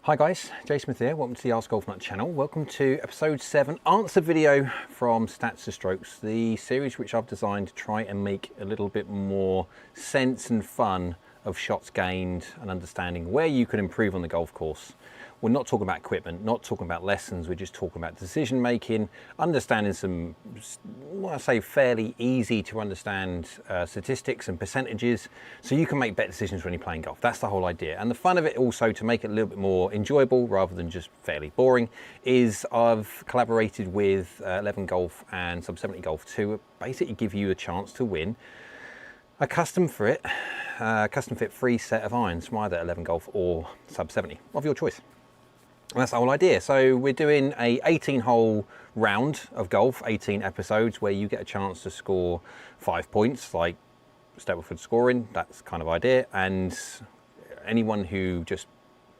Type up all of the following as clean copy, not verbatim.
Hi guys, Jay Smith here. Welcome to the AskGolfNut channel. Welcome to episode 7 answer video from Stats to Strokes, the series which I've designed to try and make a little bit more sense and fun of shots gained and understanding where you can improve on the golf course. We're not talking about equipment, not talking about lessons, we're just talking about decision making, understanding some, well, I say fairly easy to understand statistics and percentages so you can make better decisions when you're playing golf. That's the whole idea. And the fun of it also, to make it a little bit more enjoyable rather than just fairly boring, is I've collaborated with 11 Golf and Sub 70 Golf to basically give you a chance to win a custom fit free set of irons from either 11 Golf or Sub 70 of your choice. And that's the whole idea. So we're doing a 18-hole round of golf, 18 episodes, where you get a chance to score 5 points, like Stableford scoring. That's kind of idea. And anyone who just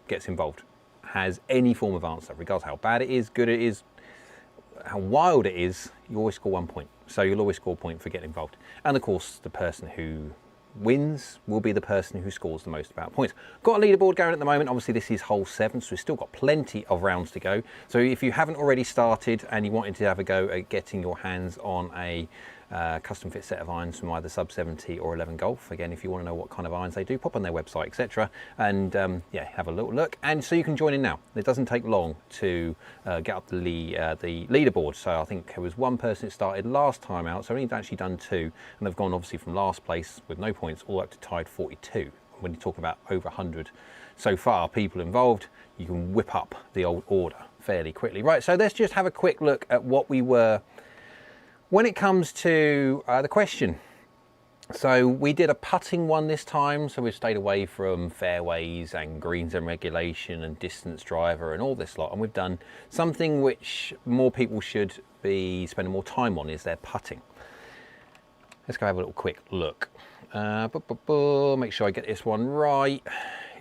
gets involved has any form of answer, regardless of how bad it is, good it is, how wild it is, you always score 1 point. So you'll always score a point for getting involved. And of course, the person who wins will be the person who scores the most amount of points. Got a leaderboard going at the moment. Obviously this is hole 7, so we've still got plenty of rounds to go. So if you haven't already started and you wanted to have a go at getting your hands on a custom fit set of irons from either Sub 70 or 11 Golf, again, if you want to know what kind of irons they do, pop on their website, etc., and yeah, have a little look. And so you can join in now. It doesn't take long to get up the leaderboard. So I think there was one person that started last time out, so I've only actually done 2, and they've gone obviously from last place with no points all up to tied 42. When you talk about over 100 so far people involved, you can whip up the old order fairly quickly. Right, so let's just have a quick look at what we were when it comes to the question. So we did a putting one this time, so we've stayed away from fairways and greens and regulation and distance driver and all this lot, and we've done something which more people should be spending more time on, is their putting. Let's go have a little quick look. Make sure I get this one right.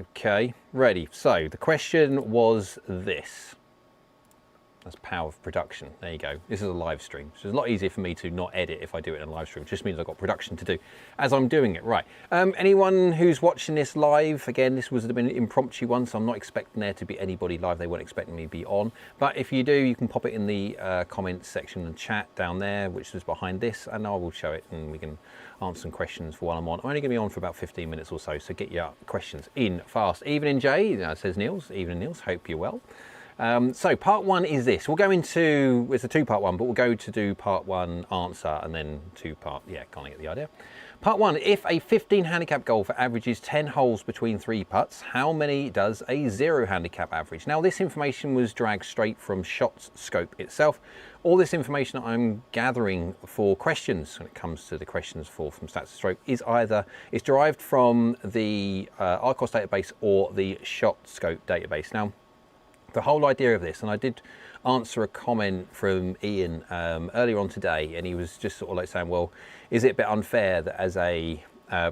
Okay, ready. So the question was this. That's power of production. There you go. This is a live stream, so it's a lot easier for me to not edit if I do it in a live stream. It just means I've got production to do as I'm doing it. Right. Anyone who's watching this live, again, this was an impromptu one, so I'm not expecting there to be anybody live. They weren't expecting me to be on. But if you do, you can pop it in the comments section and chat down there, which is behind this, and I will show it and we can answer some questions for while I'm on. I'm only going to be on for about 15 minutes or so, so get your questions in fast. Evening, Jay, says Niels. Evening, Niels. Hope you're well. So part 1 is this. We'll go into, it's a 2-part one, but we'll go to do part 1 answer and then 2-part, yeah, kind of get the idea. Part 1, if a 15 handicap golfer averages 10 holes between 3 putts, how many does a 0 handicap average? Now this information was dragged straight from Shots Scope itself. All this information that I'm gathering for questions, when it comes to the questions from Stats to Stroke, is either it's derived from the IRONS database or the Shot Scope database. Now, the whole idea of this, and I did answer a comment from Ian earlier on today, and he was just sort of like saying, well, is it a bit unfair that as a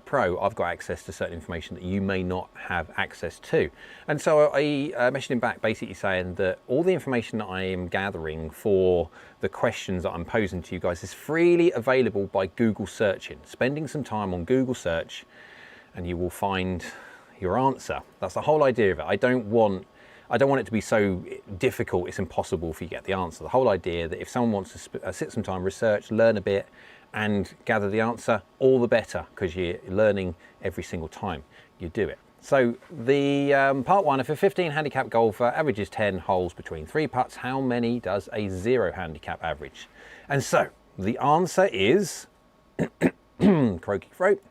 pro, I've got access to certain information that you may not have access to? And so I mentioned him back, basically saying that all the information that I am gathering for the questions that I'm posing to you guys is freely available by Google searching. Spending some time on Google search and you will find your answer. That's the whole idea of it. I don't want it to be so difficult it's impossible for you to get the answer. The whole idea that if someone wants to sit some time, research, learn a bit and gather the answer, all the better, because you're learning every single time you do it. So the part 1, if a 15 handicap golfer averages 10 holes between 3 putts, how many does a 0 handicap average? And so the answer is, croaky throat,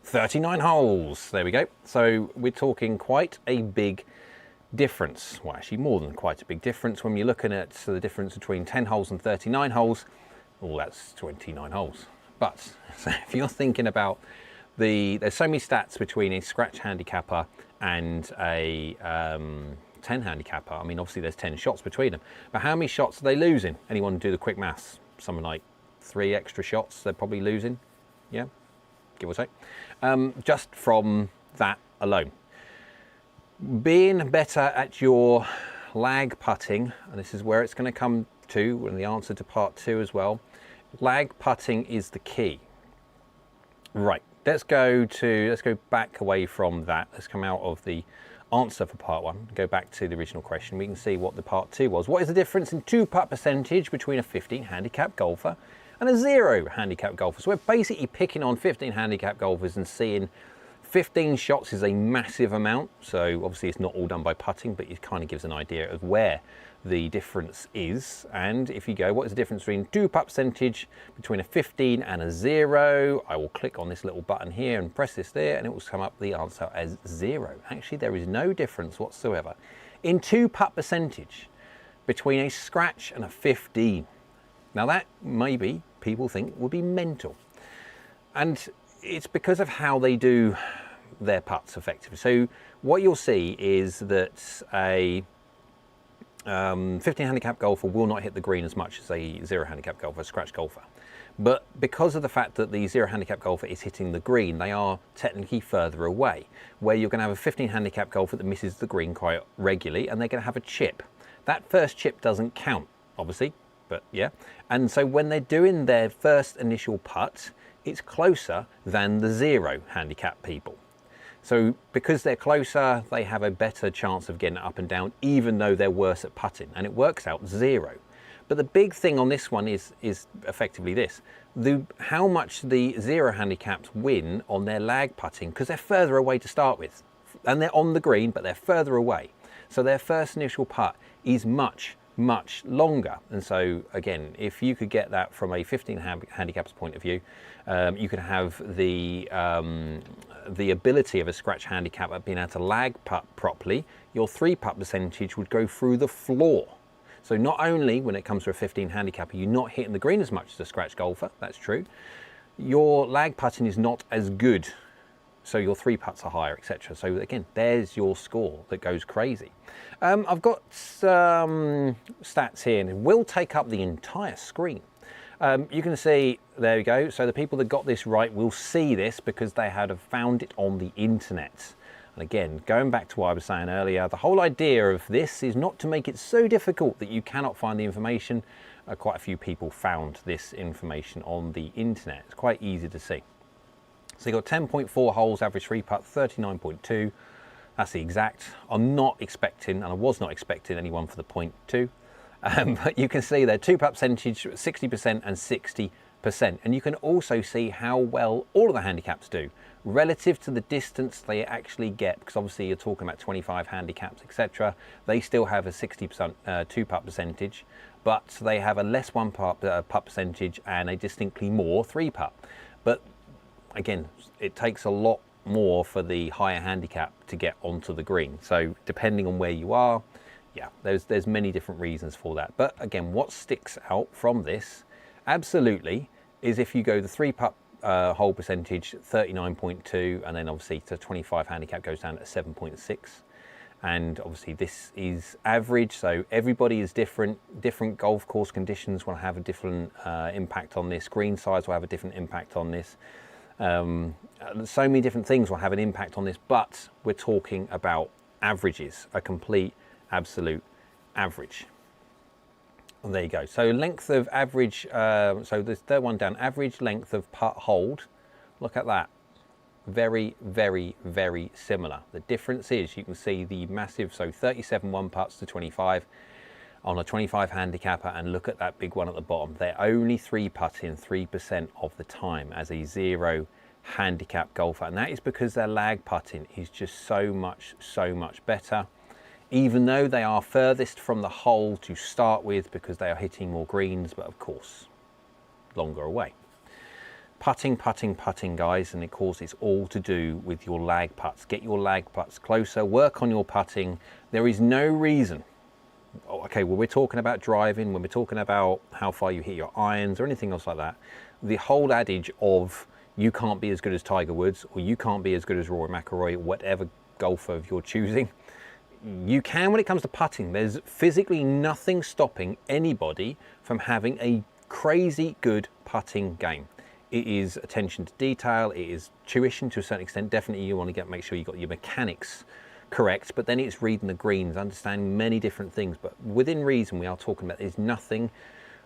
39 holes. There we go. So we're talking quite a big difference. Well, actually more than quite a big difference. When you're looking at the difference between 10 holes and 39 holes, well, that's 29 holes. But so if you're thinking about there's so many stats between a scratch handicapper and a 10 handicapper. I mean, obviously there's 10 shots between them, but how many shots are they losing? Anyone do the quick maths? Something like 3 extra shots they're probably losing, yeah, give or take, just from that alone. Being better at your lag putting, and this is where it's going to come to, and the answer to part 2 as well, lag putting is the key. Right, let's go back away from that. Let's come out of the answer for part 1, go back to the original question, we can see what the part 2 was. What is the difference in 2-putt percentage between a 15 handicap golfer and a 0 handicap golfer? So we're basically picking on 15 handicap golfers and seeing 15 shots is a massive amount. So obviously it's not all done by putting, but it kind of gives an idea of where the difference is. And if you go, what is the difference between 2-putt percentage between a 15 and a 0? I will click on this little button here and press this there, and it will come up the answer as 0. Actually, there is no difference whatsoever in 2-putt percentage between a scratch and a 15. Now that maybe people think would be mental, and it's because of how they do their putts effectively. So what you'll see is that a 15 handicap golfer will not hit the green as much as a 0 handicap golfer, a scratch golfer. But because of the fact that the 0 handicap golfer is hitting the green, they are technically further away, where you're going to have a 15 handicap golfer that misses the green quite regularly, and they're going to have a chip. That first chip doesn't count, obviously, but yeah. And so when they're doing their first initial putt, it's closer than the 0 handicap people. So because they're closer, they have a better chance of getting it up and down, even though they're worse at putting, and it works out 0. But the big thing on this one is effectively this: how much the 0 handicaps win on their lag putting, because they're further away to start with, and they're on the green, but they're further away. So their first initial putt is much longer. And so again, if you could get that from a 15 handicap's point of view, you could have the ability of a scratch handicap at being able to lag putt properly. Your 3-putt percentage would go through the floor. So not only when it comes to a 15 handicap are you not hitting the green as much as a scratch golfer, that's true, your lag putting is not as good, so your 3-putts are higher, etc. So again, there's your score that goes crazy. I've got some stats here, and it will take up the entire screen. You can see, there we go. So the people that got this right will see this because they had found it on the internet. And again, going back to what I was saying earlier, the whole idea of this is not to make it so difficult that you cannot find the information. Quite a few people found this information on the internet. It's quite easy to see. So you got 10.4 holes, average 3-putt, 39.2. That's the exact. I'm not expecting, and I was not expecting anyone for the 0.2. But you can see their 2-putt percentage, 60% and 60%. And you can also see how well all of the handicaps do relative to the distance they actually get, because obviously you're talking about 25 handicaps, etc. They still have a 60% 2-putt percentage, but they have a less 1-putt percentage and a distinctly more 3-putt. But again, it takes a lot more for the higher handicap to get onto the green. So depending on where you are, yeah, there's many different reasons for that. But again, what sticks out from this absolutely is if you go the 3-putt hole percentage 39.2, and then obviously to 25 handicap goes down at 7.6. And obviously this is average, so everybody is different. Different golf course conditions will have a different impact on this. Green size will have a different impact on this. So many different things will have an impact on this, but we're talking about averages, a complete absolute average. And there you go. So length of average, so the third one down, average length of putt hold. Look at that. Very, very, very similar. The difference is you can see the massive, so 37 1-putts to 25 on a 25 handicapper, and look at that big one at the bottom. They're only 3-putting 3% of the time as a 0 handicap golfer, and that is because their lag putting is just so much better, even though they are furthest from the hole to start with because they are hitting more greens, but of course longer away. Putting, guys, and of course it's all to do with your lag putts. Get your lag putts closer, work on your putting. There is no reason, okay, well, we're talking about driving, when we're talking about how far you hit your irons or anything else like that, the whole adage of you can't be as good as Tiger Woods, or you can't be as good as Rory McIlroy, whatever golfer of your choosing, you can when it comes to putting. There's physically nothing stopping anybody from having a crazy good putting game. It is attention to detail, it is tuition to a certain extent. Definitely you want to make sure you got your mechanics correct, but then it's reading the greens, understanding many different things. But within reason, we are talking about there's nothing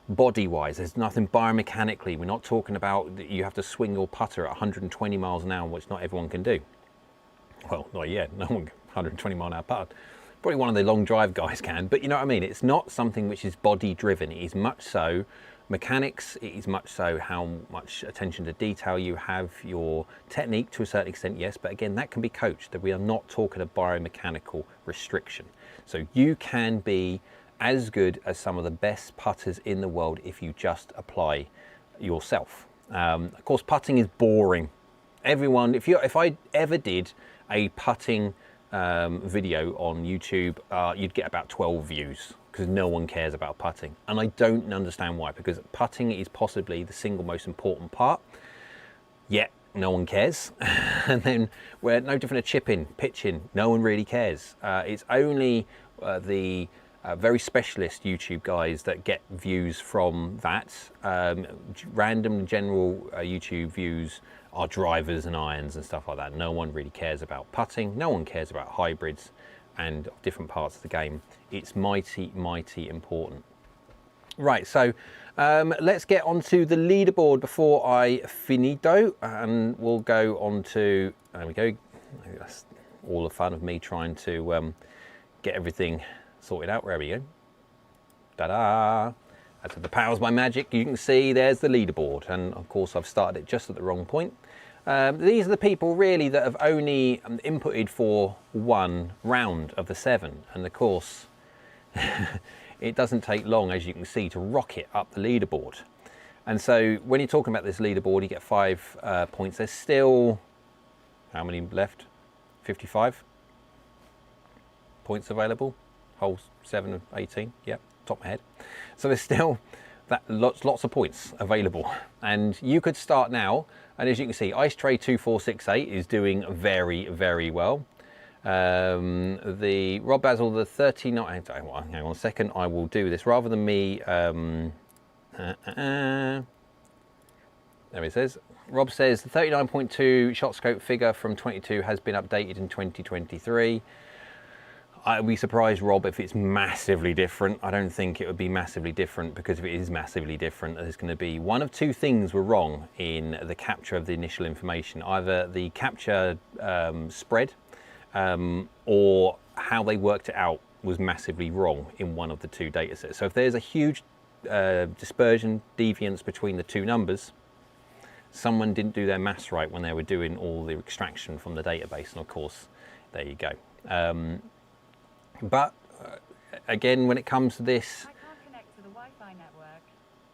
body-wise, there's nothing biomechanically. We're not talking about that you have to swing your putter at 120 miles an hour, which not everyone can do. Well, not yet, no one, 120 mile an hour putt. Probably one of the long drive guys can, but you know what I mean? It's not something which is body driven. It is much so mechanics. It is much so how much attention to detail you have, your technique to a certain extent, yes, but again, that can be coached. That we are not talking a biomechanical restriction. So you can be as good as some of the best putters in the world if you just apply yourself. Of course, putting is boring. Everyone, if I ever did a putting video on YouTube, you'd get about 12 views because no one cares about putting. And I don't understand why, because putting is possibly the single most important part, yet no one cares. And then we're no different to chipping, pitching, no one really cares. It's only the very specialist YouTube guys that get views from that. Random general YouTube views are drivers and irons and stuff like that. No one really cares about putting. No one cares about hybrids and different parts of the game. It's mighty, mighty important. Right, so let's get onto the leaderboard before I finito, and we'll go on to, there we go. That's all the fun of me trying to get everything sorted out. There we go. Ta-da! As the powers by magic, you can see there's the leaderboard, and of course I've started it just at the wrong point. These are the people really that have only inputted for one round of the 7, and of course it doesn't take long, as you can see, to rocket up the leaderboard. And so when you're talking about this leaderboard, you get 5 points. There's still, how many left? 55 points available. Holes 7 of 18, yep, top of my head. So there's still lots of points available, and you could start now. And as you can see, Ice Tray 2468 is doing very, very well. The Rob Basil, the 39, hang on a second, I will do this rather than me. There it says. Rob says the 39.2 shot scope figure from 22 has been updated in 2023. I'd be surprised, Rob, if it's massively different. I don't think it would be massively different, because if it is massively different, there's going to be one of two things were wrong in the capture of the initial information. Either the capture spread or how they worked it out was massively wrong in one of the two data sets. So if there's a huge dispersion, deviance between the two numbers, someone didn't do their maths right when they were doing all the extraction from the database. And of course, there you go. But again, when it comes to this, I can't connect to the Wi-Fi network.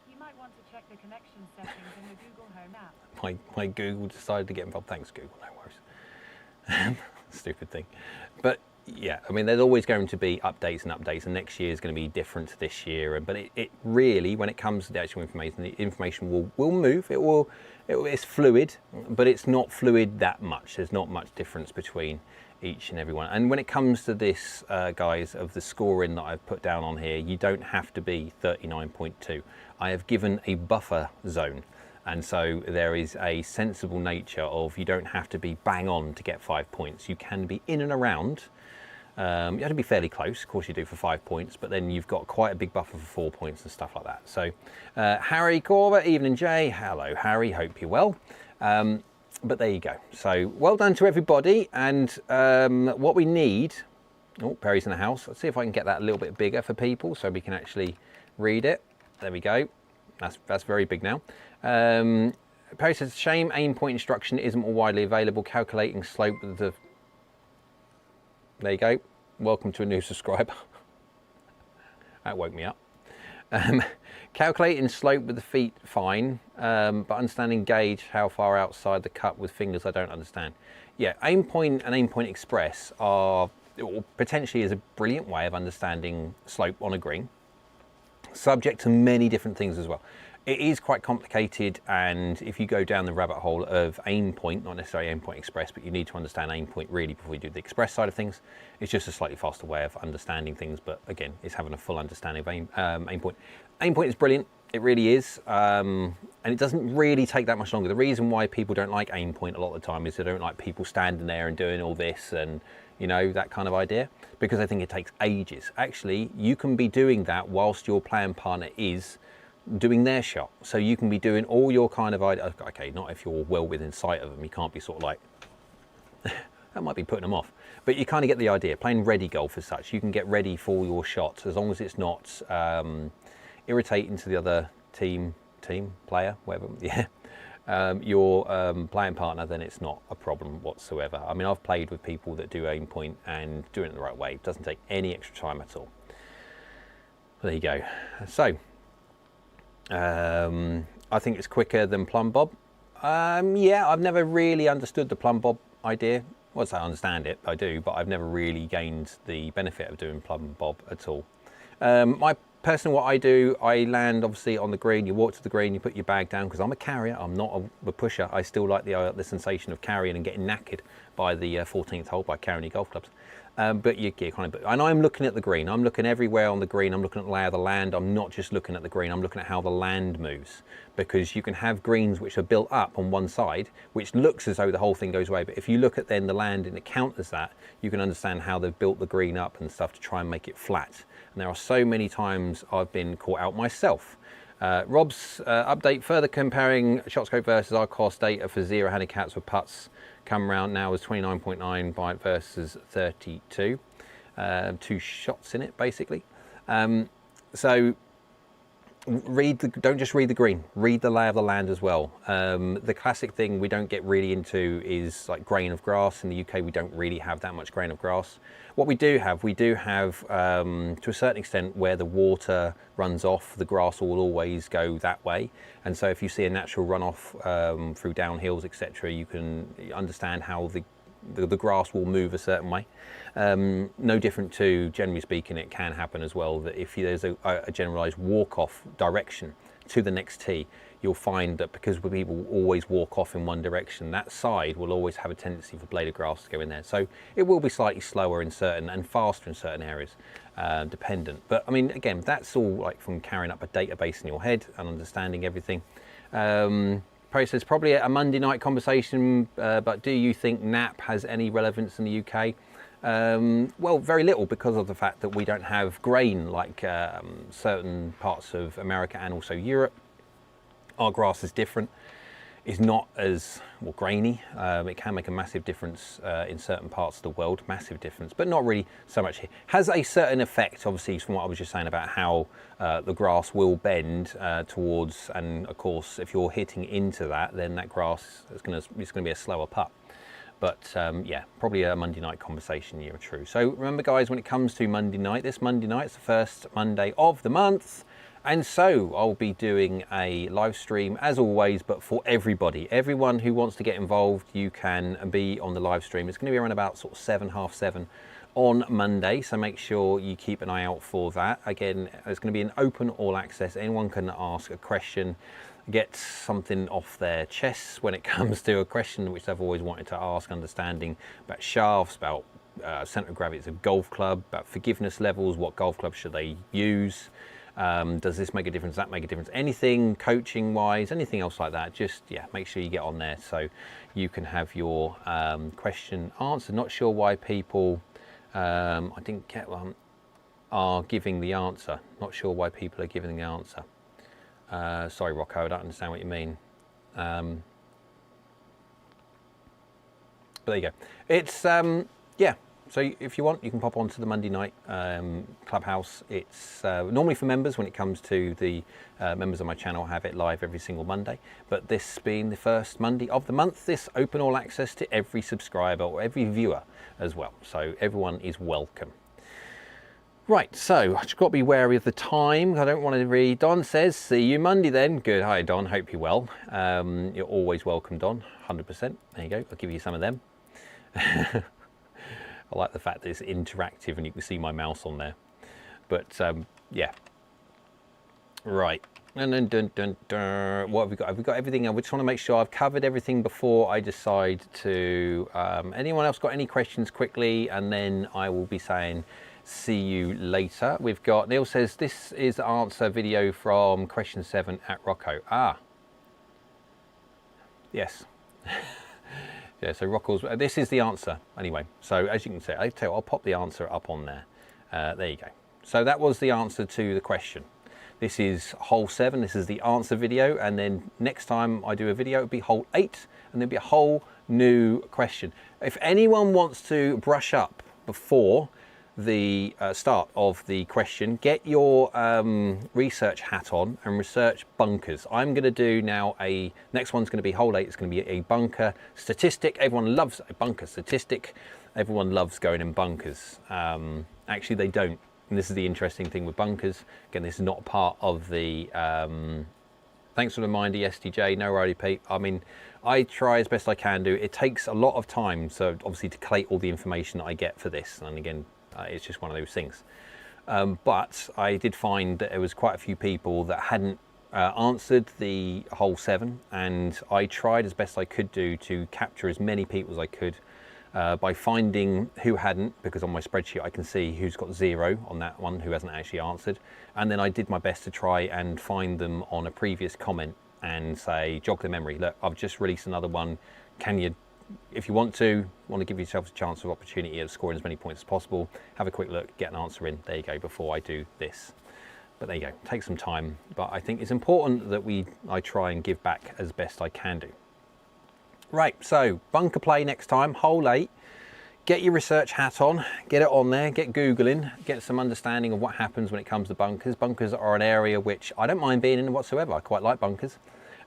You might want to check the connection settings in the Google Home app. my Google decided to get involved. Thanks, Google. No worries. Stupid thing. But yeah, I mean, there's always going to be updates and updates, and next year is going to be different to this year. But it really, when it comes to the actual information, the information will move. It's fluid, but it's not fluid that much. There's not much difference between each and every one. And when it comes to this, guys, of the scoring that I've put down on here, you don't have to be 39.2. I have given a buffer zone. And so there is a sensible nature of, you don't have to be bang on to get 5 points. You can be in and around. You have to be fairly close, of course you do, for 5 points, but then you've got quite a big buffer for 4 points and stuff like that. So Harry Corver, evening Jay. Hello Harry, hope you're well. But there you go. So well done to everybody. And what we need, oh, Perry's in the house. Let's see if I can get that a little bit bigger for people so we can actually read it. There we go. That's very big now. Perry says, shame aim point instruction isn't more widely available. Calculating slope of the... There you go. Welcome to a new subscriber. That woke me up. Calculating slope with the feet, fine, but understanding gauge how far outside the cut with fingers, I don't understand. Yeah, aim point and aim point express are, or potentially is a brilliant way of understanding slope on a green, subject to many different things as well. It is quite complicated, and if you go down the rabbit hole of aim point, not necessarily aim point express, but you need to understand aim point really before you do the express side of things. It's just a slightly faster way of understanding things, but again, it's having a full understanding of aim point. Aim point is brilliant, it really is, and it doesn't really take that much longer. The reason why people don't like aim point a lot of the time is they don't like people standing there and doing all this and, you know, that kind of idea, because I think it takes ages. Actually, you can be doing that whilst your playing partner is doing their shot. So you can be doing all your kind of idea. Okay, not if you're well within sight of them. You can't be sort of like, that might be putting them off. But you kind of get the idea. Playing ready golf as such, you can get ready for your shot as long as it's not irritating to the other team player, whatever. Yeah. Your playing partner, then it's not a problem whatsoever. I mean, I've played with people that do aim point and doing it the right way. It doesn't take any extra time at all. There you go. So, I think it's quicker than plumb bob. Yeah, I've never really understood the plumb bob idea. Well, I understand it, I do, but I've never really gained the benefit of doing plumb bob at all. My personal, what I do, I land obviously on the green, you walk to the green, you put your bag down, because I'm a carrier, I'm not a pusher. I still like the sensation of carrying and getting knackered by the 14th hole by carrying your golf clubs. But you kind of, and I'm looking at the green, I'm looking everywhere on the green, I'm looking at the lay of the land, I'm not just looking at the green, I'm looking at how the land moves. Because you can have greens which are built up on one side, which looks as though the whole thing goes away, but if you look at then the land and it counters that, you can understand how they've built the green up and stuff to try and make it flat. And there are so many times I've been caught out myself. Rob's update, further comparing ShotScope versus ArcCost data for zero handicaps with putts come round now as 29.9 by versus 32. 2 shots in it basically. So don't just read the green, read the lay of the land as well. The classic thing we don't get really into is like grain of grass. In the UK we don't really have that much grain of grass. What we do have to a certain extent where the water runs off, the grass will always go that way. And so if you see a natural runoff through downhills, etc., you can understand how the grass will move a certain way. No different to, generally speaking, it can happen as well, that if there's a generalized walk-off direction to the next tee, you'll find that because people always walk off in one direction, that side will always have a tendency for blade of grass to go in there. So it will be slightly slower in certain and faster in certain areas, dependent. But I mean, again, that's all like from carrying up a database in your head and understanding everything. Pro says probably a Monday night conversation, but do you think NAP has any relevance in the UK? Well, very little, because of the fact that we don't have grain like certain parts of America and also Europe. Our grass is different. It's not as grainy. It can make a massive difference in certain parts of the world, massive difference, but not really so much here. Has a certain effect, obviously, from what I was just saying about how the grass will bend towards, and of course, if you're hitting into that, then that grass is going to be a slower putt. But yeah, probably a Monday night conversation, you're true. So remember, guys, when it comes to Monday night, this Monday night is the first Monday of the month. And so I'll be doing a live stream as always, but for everybody. Everyone who wants to get involved, you can be on the live stream. It's going to be around about sort of 7, half 7 on Monday. So make sure you keep an eye out for that. Again, it's going to be an open all access. Anyone can ask a question, get something off their chests when it comes to a question which they've always wanted to ask, understanding about shafts, about center of gravity of golf club, about forgiveness levels, what golf club should they use. Does this make a difference? Does that make a difference? Anything coaching wise, anything else like that, just yeah, make sure you get on there so you can have your question answered. Not sure why people, I didn't get one, are giving the answer. Not sure why people are giving the answer. Sorry, Rocco, I don't understand what you mean. But there you go. It's, yeah. So if you want, you can pop onto the Monday night clubhouse. It's normally for members. When it comes to the members of my channel, I have it live every single Monday. But this being the first Monday of the month, this open all access to every subscriber or every viewer as well. So everyone is welcome. Right, so I've just got to be wary of the time. I don't want to read. Don says, see you Monday then. Good, hi Don, hope you're well. You're always welcome, Don, 100%. There you go, I'll give you some of them. I like the fact that it's interactive and you can see my mouse on there. But yeah. Right. What have we got? Have we got everything? I just want to make sure I've covered everything before I decide to... anyone else got any questions quickly? And then I will be saying, see you later. We've got... Neil says, this is the answer video from question 7 at Rocco. Ah. Yes. Yeah, so Rocco's, this is the answer anyway. So as you can see, I'll pop the answer up on there. There you go. So that was the answer to the question. This is hole 7, this is the answer video, and then next time I do a video, it'll be hole 8, and there'll be a whole new question. If anyone wants to brush up before the start of the question, get your research hat on and research bunkers. I'm going to do now next one's going to be hole 8, it's going to be a bunker statistic. Everyone loves a bunker statistic. Everyone loves going in bunkers. Actually, they don't. And this is the interesting thing with bunkers. Again, this is not part of the... thanks for the reminder, STJ. No worry, Pete. I mean, I try as best I can do. It takes a lot of time, so obviously to collate all the information that I get for this. And again, it's just one of those things. But I did find that there was quite a few people that hadn't answered the hole 7. And I tried as best I could do to capture as many people as I could. By finding who hadn't, because on my spreadsheet I can see who's got 0 on that one, who hasn't actually answered. And then I did my best to try and find them on a previous comment and say, jog their memory. Look, I've just released another one. Can you, if you want to give yourself a chance of opportunity of scoring as many points as possible, have a quick look, get an answer in. There you go, before I do this. But there you go, take some time. But I think it's important that I try and give back as best I can do. Right, so bunker play next time, hole 8. Get your research hat on, get it on there, get Googling, get some understanding of what happens when it comes to bunkers. Bunkers are an area which I don't mind being in whatsoever. I quite like bunkers.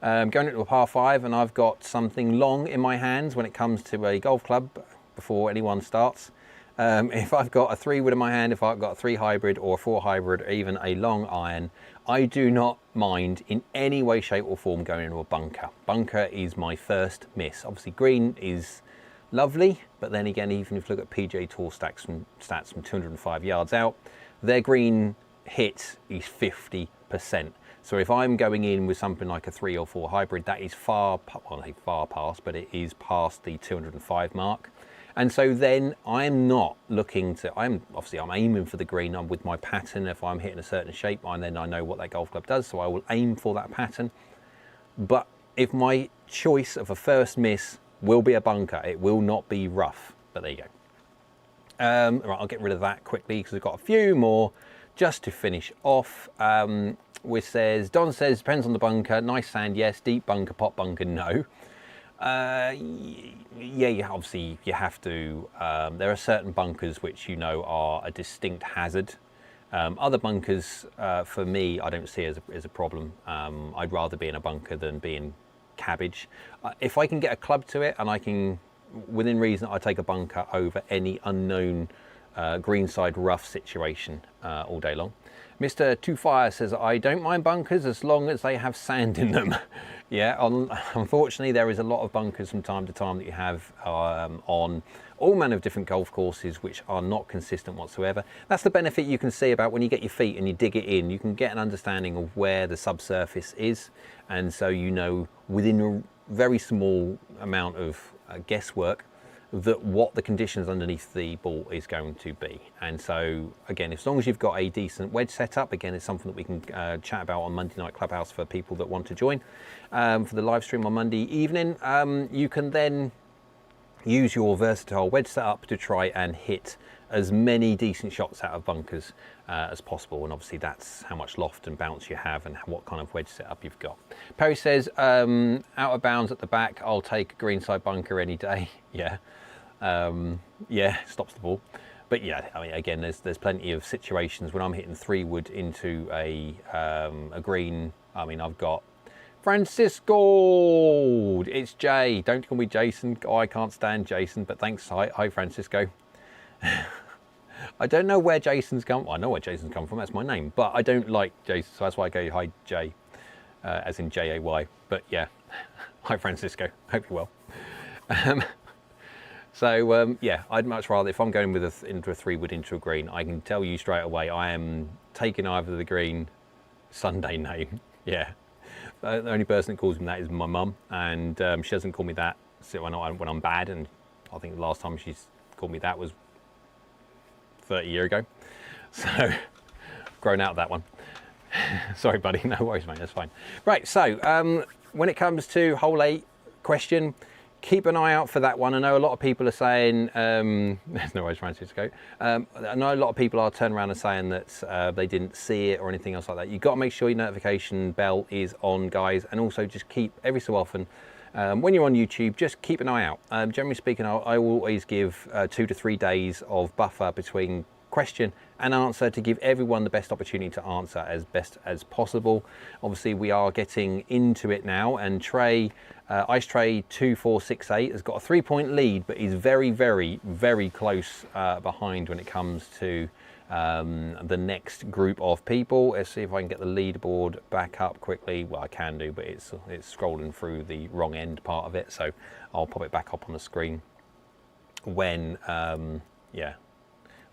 Going into a par 5, and I've got something long in my hands when it comes to a golf club before anyone starts. If I've got a 3-wood in my hand, if I've got a 3 hybrid or a 4 hybrid, or even a long iron, I do not mind in any way, shape or form going into a bunker. Bunker is my first miss. Obviously green is lovely, but then again, even if you look at PGA Tour stats from 205 yards out, their green hit is 50%. So if I'm going in with something like a 3 or 4 hybrid, that is far past, but it is past the 205 mark. And so then I'm not looking to, I'm aiming for the green. I'm with my pattern. If I'm hitting a certain shape, then I know what that golf club does, so I will aim for that pattern. But if my choice of a first miss will be a bunker, it will not be rough. But there you go. Right, I'll get rid of that quickly because we've got a few more just to finish off. Which says, Don says, depends on the bunker. Nice sand, yes. Deep bunker, pot bunker, no. Yeah, obviously you have to. There are certain bunkers which you know are a distinct hazard. Other bunkers, for me, I don't see as a problem. I'd rather be in a bunker than be in cabbage. If I can get a club to it and I can, within reason, I take a bunker over any unknown greenside rough situation all day long. Mr. Two Fire says, I don't mind bunkers as long as they have sand in them. Yeah, unfortunately there is a lot of bunkers from time to time that you have on all manner of different golf courses which are not consistent whatsoever. That's the benefit you can see about when you get your feet and you dig it in. You can get an understanding of where the subsurface is, and so you know within a very small amount of guesswork that what the conditions underneath the ball is going to be. And so again, as long as you've got a decent wedge setup, again, it's something that we can chat about on Monday Night Clubhouse for people that want to join for the live stream on Monday evening. You can then use your versatile wedge setup to try and hit as many decent shots out of bunkers as possible, and obviously that's how much loft and bounce you have and what kind of wedge setup you've got. Perry says, out of bounds at the back, I'll take a greenside bunker any day. Yeah. Yeah, stops the ball. But yeah, I mean, again, there's plenty of situations when I'm hitting 3-wood into a green. I mean, I've got Francisco. It's Jay. Don't call me Jason. Oh, I can't stand Jason. But thanks. Hi, Francisco. I don't know where Jason's come. Well, I know where Jason's come from. That's my name. But I don't like Jason, so that's why I go hi Jay, as in Jay. But yeah, hi Francisco. Hope you're well. So yeah, I'd much rather, if I'm going with into a 3-wood into a green, I can tell you straight away I am taking either the green Sunday name. Yeah, the only person that calls me that is my mum, and she doesn't call me that when I'm bad. And I think the last time she's called me that was 30 years ago. So grown out of that one. Sorry, buddy. No worries, mate. That's fine. Right. So when it comes to hole 8 question. keep an eye out for that one. I know a lot of people are saying, there's no way Francis to go. I know a lot of people are turning around and saying that they didn't see it or anything else like that. You've got to make sure your notification bell is on, guys, and also just keep every so often, when you're on YouTube, just keep an eye out. Generally speaking, I will always give 2 to 3 days of buffer between question and answer to give everyone the best opportunity to answer as best as possible. Obviously, we are getting into it now, and Trey, Ice Trey 2468 has got a 3-point lead, but he's very, very, very close behind when it comes to the next group of people. Let's see if I can get the leaderboard back up quickly. Well, I can do, but it's scrolling through the wrong end part of it, so I'll pop it back up on the screen when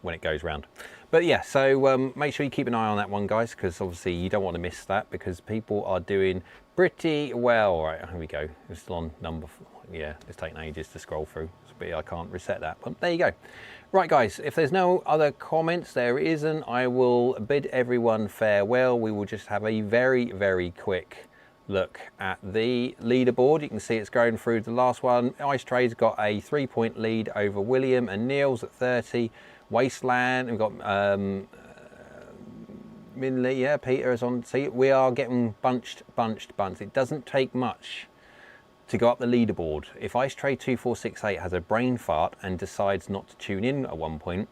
when it goes round. But yeah, so make sure you keep an eye on that one, guys, because obviously you don't want to miss that, because people are doing pretty well. All right, here we go. It's still on number 4. Yeah, it's taking ages to scroll through, but I can't reset that. But there you go. Right, guys, if there's no other comments, there isn't, I will bid everyone farewell. We will just have a very, very quick look at the leaderboard. You can see it's going through the last one. Ice Trey's got a 3-point lead over William, and Neil's at 30. Wasteland, we've got Minley, yeah, Peter is on. See, we are getting bunched. It doesn't take much to go up the leaderboard. If Ice Trey 2468 has a brain fart and decides not to tune in at one point,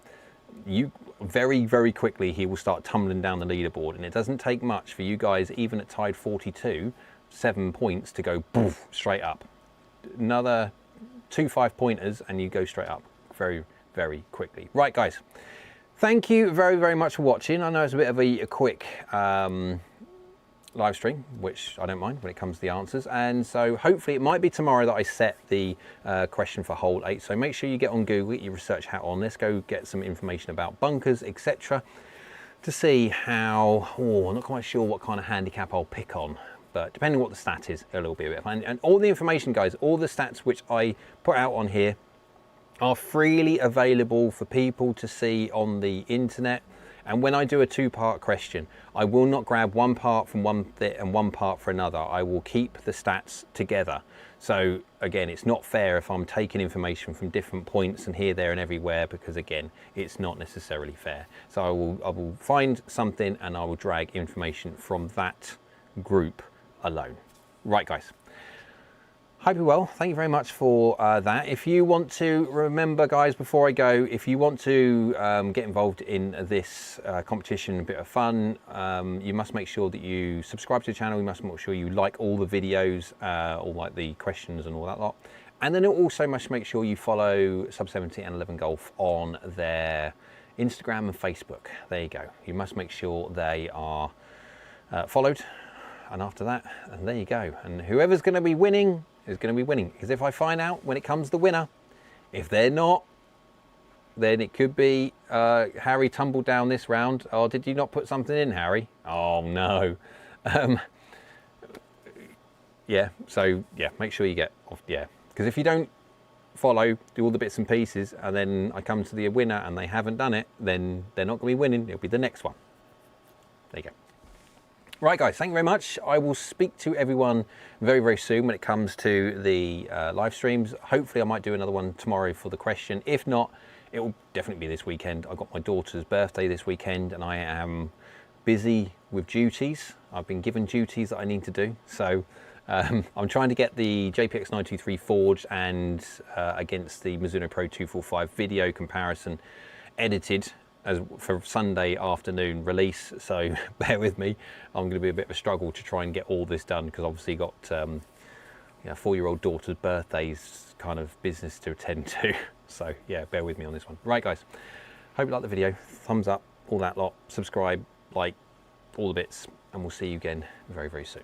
you very, very quickly he will start tumbling down the leaderboard, and it doesn't take much for you guys, even at tied 42, 7 points, to go poof, straight up. Another 2 5-pointers and you go straight up very, very quickly. Right, guys, thank you very, very much for watching. I know it's a bit of a quick live stream, which I don't mind when it comes to the answers, and so hopefully it might be tomorrow that I set the question for hole 8. So make sure you get on Google, get your research hat on, let's go get some information about bunkers, etc., to see how, I'm not quite sure what kind of handicap I'll pick on, but depending on what the stat is, it'll be a bit of fun. And all the information, guys, all the stats which I put out on here are freely available for people to see on the internet. And when I do a 2-part question, I will not grab one part from one bit and one part for another. I will keep the stats together. So again, it's not fair if I'm taking information from different points and here, there and everywhere, because again, it's not necessarily fair. So I will find something and I will drag information from that group alone. Right, guys. Hope you're well. Thank you very much for that. If you want to, remember, guys, before I go, if you want to get involved in this competition, a bit of fun, you must make sure that you subscribe to the channel. You must make sure you like all the videos, all like the questions and all that lot. And then also must make sure you follow Sub 70 and 11 Golf on their Instagram and Facebook. There you go. You must make sure they are followed. And after that, and there you go. And whoever's going to be winning is going to be winning, because if I find out when it comes the winner, if they're not, then it could be Harry tumbled down this round. Oh, did you not put something in, Harry? Oh no. Yeah, so yeah, make sure you get off. Yeah, because if you don't follow, do all the bits and pieces, and then I come to the winner and they haven't done it, then they're not going to be winning. It'll be the next one. There you go. Right, guys, thank you very much. I will speak to everyone very, very soon when it comes to the live streams. Hopefully I might do another one tomorrow for the question. If not, it will definitely be this weekend. I've got my daughter's birthday this weekend and I am busy with duties. I've been given duties that I need to do. So I'm trying to get the JPX 923 forged and against the Mizuno Pro 245 video comparison edited as for Sunday afternoon release, so bear with me. I'm going to be a bit of a struggle to try and get all this done, because obviously got 4-year-old daughter's birthday's kind of business to attend to. So yeah, bear with me on this one. Right, guys, hope you like the video. Thumbs up, all that lot, subscribe, like, all the bits, and we'll see you again very, very soon.